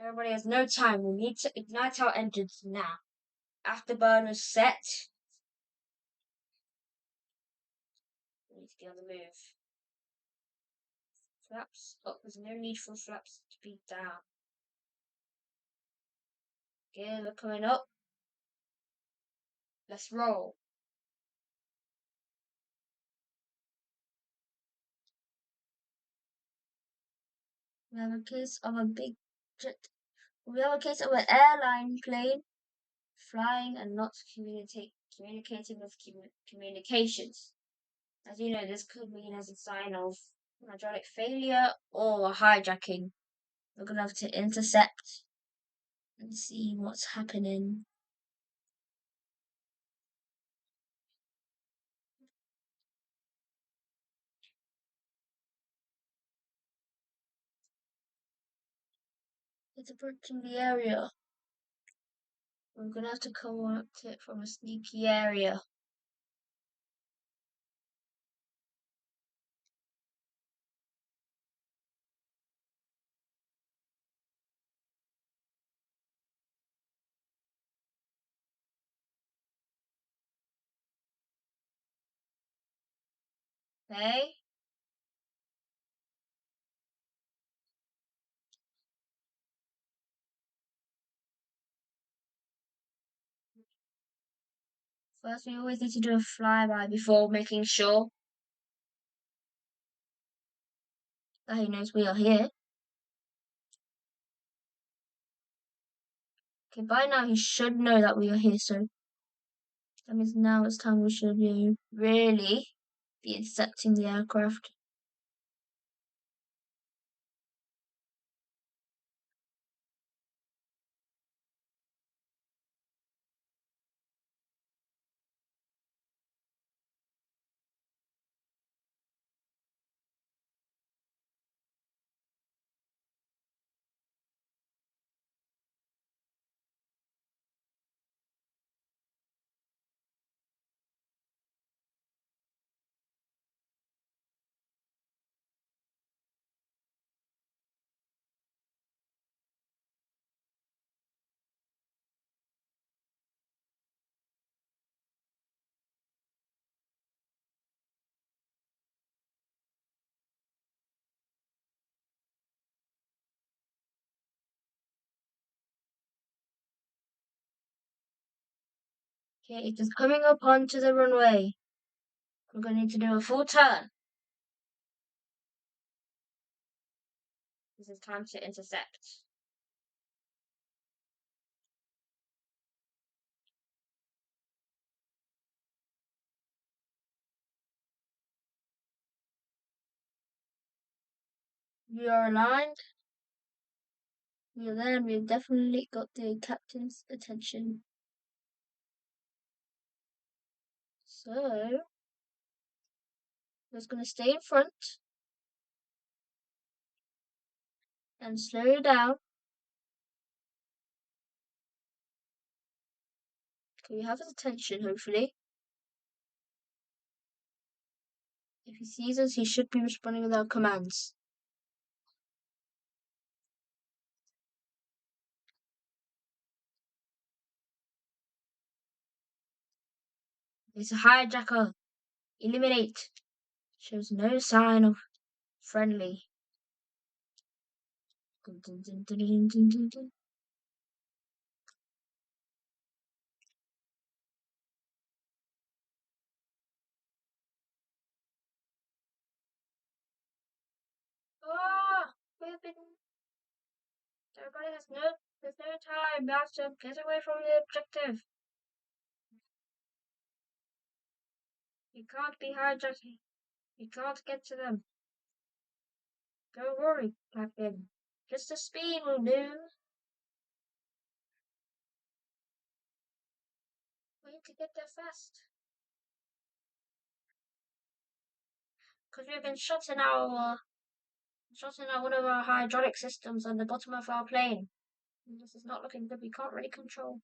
Everybody has no time. We need to ignite our engines now. Afterburners set. We need to get on the move. Flaps up. There's no need for flaps to be down. Gears are coming up. Let's roll. We have a case of a big jet. We have a case of an airline plane flying and not communicating with communications. As you know, this could mean as a sign of hydraulic failure or hijacking. We're gonna have to intercept and see what's happening. It's approaching the area. We're gonna have to come at it from a sneaky area. Okay? First, we always need to do a flyby before making sure that he knows we are here. Okay, by now he should know that we are here, so that means now it's time we should really be intercepting the aircraft. Okay, it is coming up onto the runway. We're going to need to do a full turn. This is time to intercept. We are aligned. We are there and we've definitely got the captain's attention. So, we're just going to stay in front and slow down. Okay, we have his attention, hopefully. If he sees us, he should be responding with our commands. It's a hijacker. Eliminate. Shows no sign of friendly. Dun, dun, dun, dun, dun, dun, dun, dun. Ah! We've been. Everybody, there's no time. We have to get away from the objective. We can't be hijacking. We can't get to them. Don't worry, Captain. Just the speed will do. We need to get there fast. Because we've been shutting out one of our hydraulic systems on the bottom of our plane. And this is not looking good. We can't really control.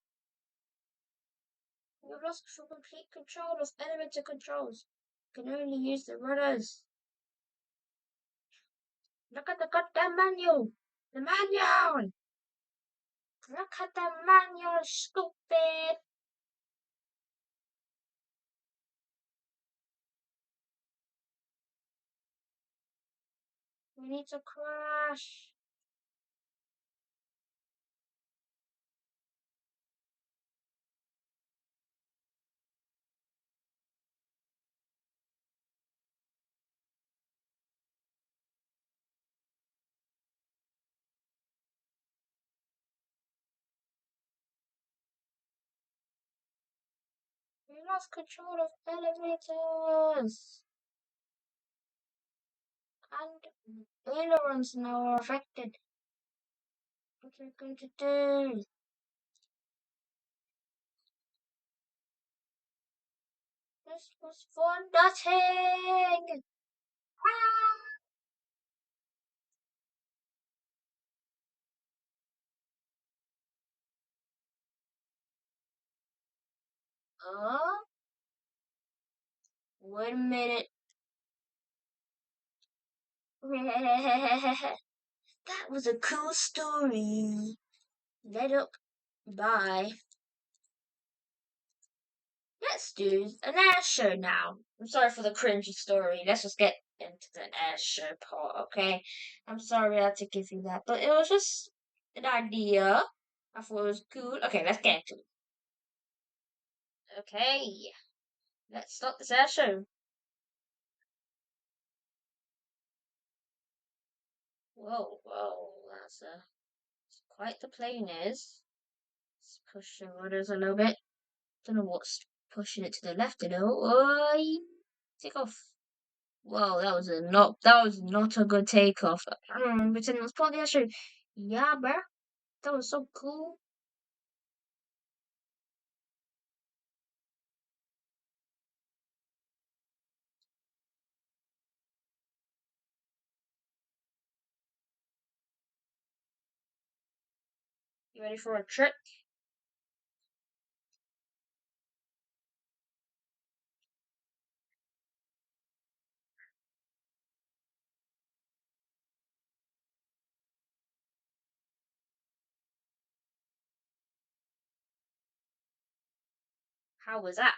We've lost complete control of elevator controls. We can only use the rudders. Look at the goddamn manual! The manual! Look at the man, you're stupid. We need to crash. We lost control of elevators. And ailerons now are affected. What are we going to do? This was for nothing. Ah! Uh, Wait a minute. That was a cool story. Let up. Bye. Let's do an air show now. I'm sorry for the cringy story. Let's just get into the air show part, okay? I'm sorry I had to give you that, but it was just an idea. I thought it was cool. Okay, let's get into it. Okay, let's start this air show. Whoa, that's quite the plane is. Let's push the rudders a little bit. Don't know what's pushing it to the left, Oi! Take off. Whoa, that was not a good takeoff. Pretend it was part of the show. Yeah, bruh. That was so cool. You ready for a trick? How was that?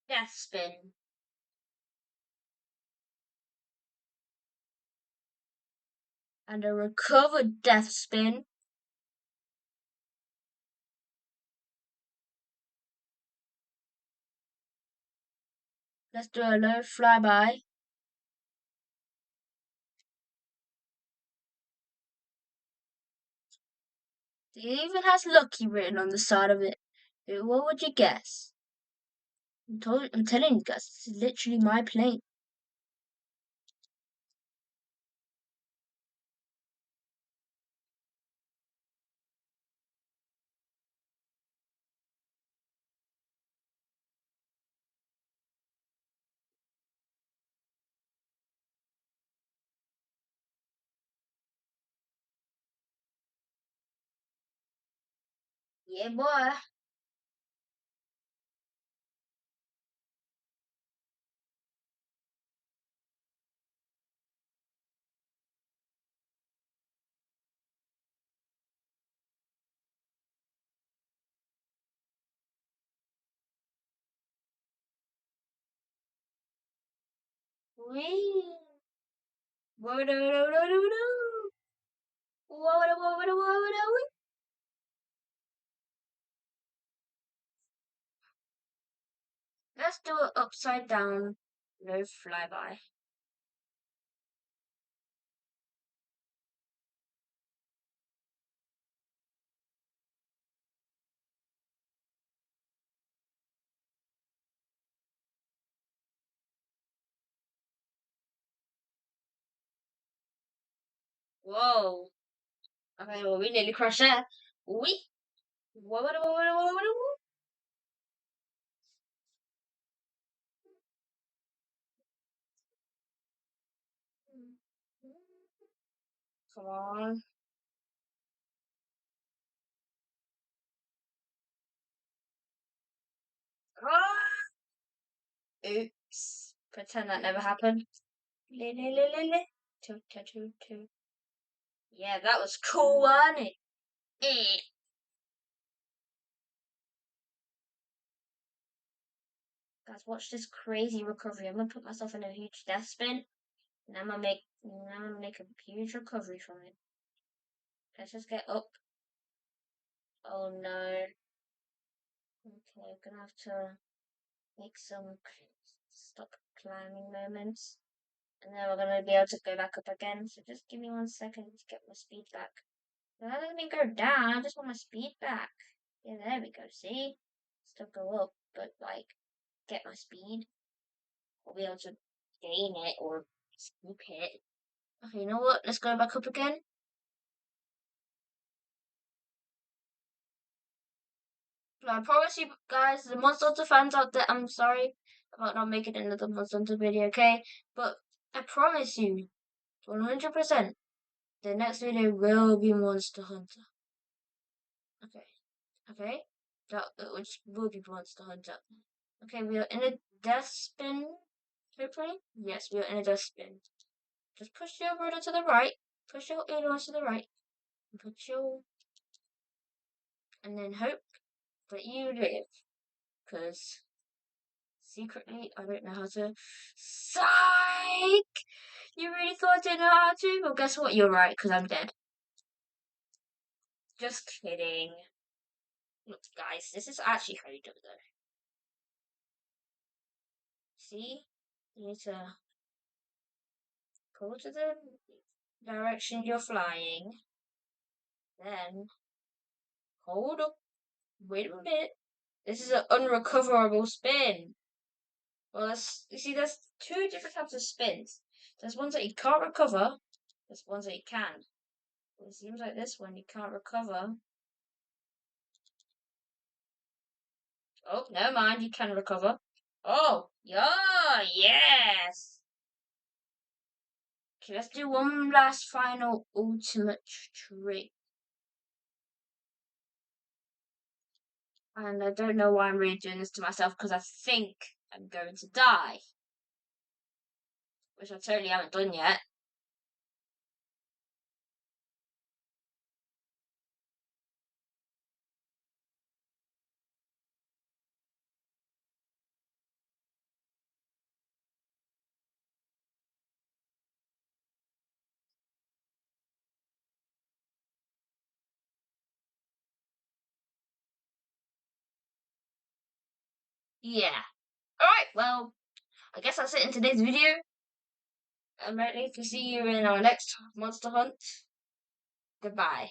Death spin. And a recovered death spin. Let's do a low flyby. It even has lucky written on the side of it. What would you guess? I'm telling you guys, this is literally my plane. Yeah, boy. Wee. Whoa. Let's do it upside down. No flyby. Whoa. Okay, well, we nearly crashed that. We. Whoa. Come on. Ah! Oops. Pretend that never happened. Toot, toot, toot, toot. Yeah, that was cool, wasn't it? Guys, watch this crazy recovery. I'm gonna put myself in a huge death spin, and I'm gonna make a huge recovery from it. Let's just get up. Oh no. Okay, I'm gonna have to make some stop climbing moments. And then we're gonna be able to go back up again. So just give me 1 second to get my speed back. That doesn't mean go down, I just want my speed back. Yeah, there we go, see? Still go up, but like get my speed. I'll be able to gain it or keep it. Okay, you know what? Let's go back up again. I promise you guys, the Monster Hunter fans out there, I'm sorry about not making another Monster Hunter video, okay? But I promise you, 100%, the next video will be Monster Hunter. Okay, okay? That which will be Monster Hunter. Okay, we are in a death spin, hopefully? Yes, we are in a death spin. Just push your ruler to the right, push your ailerons to the right, and put your... and then hope that you live. Because secretly, I don't know how to... Psych! You really thought I didn't know how to? Well, guess what? You're right, because I'm dead. Just kidding. Look, guys, this is actually how you do it, though. See? You need to go to the direction you're flying. Then, hold up. Wait a minute. This is an unrecoverable spin. Well, you see, there's two different types of spins. There's ones that you can't recover. There's ones that you can. Well, it seems like this one you can't recover. Oh, never mind. You can recover. Oh, yeah, yes. Okay, let's do one last final ultimate trick. And I don't know why I'm really doing this to myself because I think I'm going to die. Which I totally haven't done yet. Yeah. Alright, well, I guess that's it in today's video. I'm ready to see you in our next Monster Hunt. Goodbye.